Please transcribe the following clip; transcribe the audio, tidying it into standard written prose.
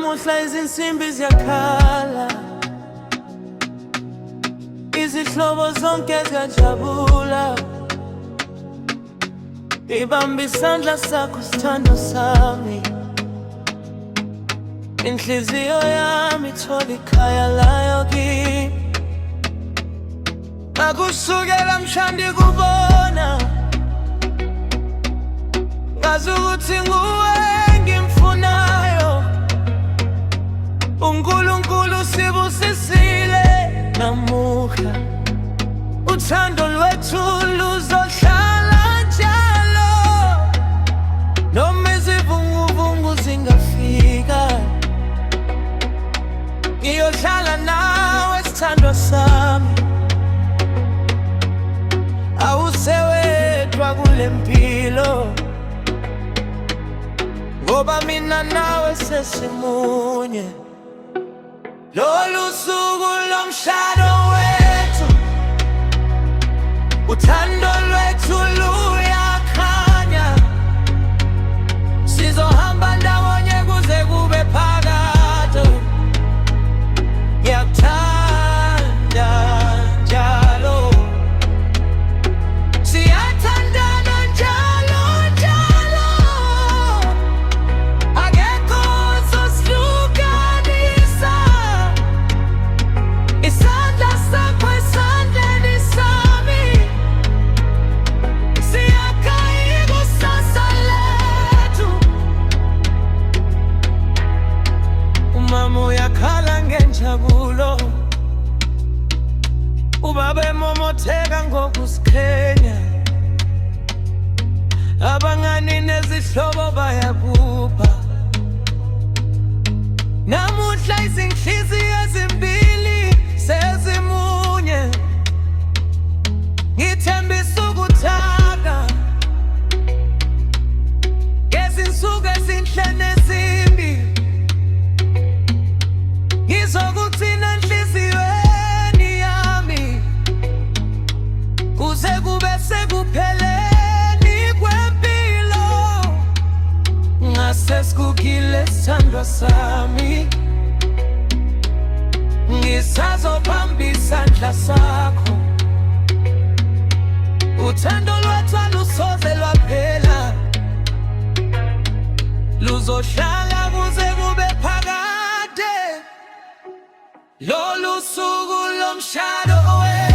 Namuhla izinsimbi ziyakhala, izihlobo zonke ziyajabula. Ibamba isandla sakho sithando sami, inhliziyo yami ithola ikhaya layo kimi. Akusukela mhla ndikubona, ngazi ukuthi nguwe engimfunayo. uNkulunkulu usibusisile namuhla, uthando lwethu luzohlala njalo. Noma izivunguvungu zingafika, ngiyohlala nawe sithandwa sami. Awusewedwa kule mpilo, ngoba mina nawe sesimunye. Lolu suku lomshado wethu, uthando lwethu luyakhanya. Sizohamba ndawonye kuze kube phakade. Ngiyakuthanda njalo, siyathandana njalo njalo. Akekho ozosihlukanisa, isandla sakho esandleni sami. Siyakha ikusasa lethu. Umama uyakhala ngenjabulo, ubaba emomotheka ngokusiqhenya. Abangani nezihlobo bayakupha. Namuhla izinhliziyo ezimbili sezimunye. Ngithembisa ukuthaka ngezinsuku ezinhle nezimbi. Ngizokugcina enhliziyweni yami kuze kube sekupheleni kwempilo. Ngasesikukile sithandwa sami, ngisazobamba isandla sakho. Uthando lwethu alusoze lwaphela, luzohlala kuze kube phakade. Lolu suku lomshado wethu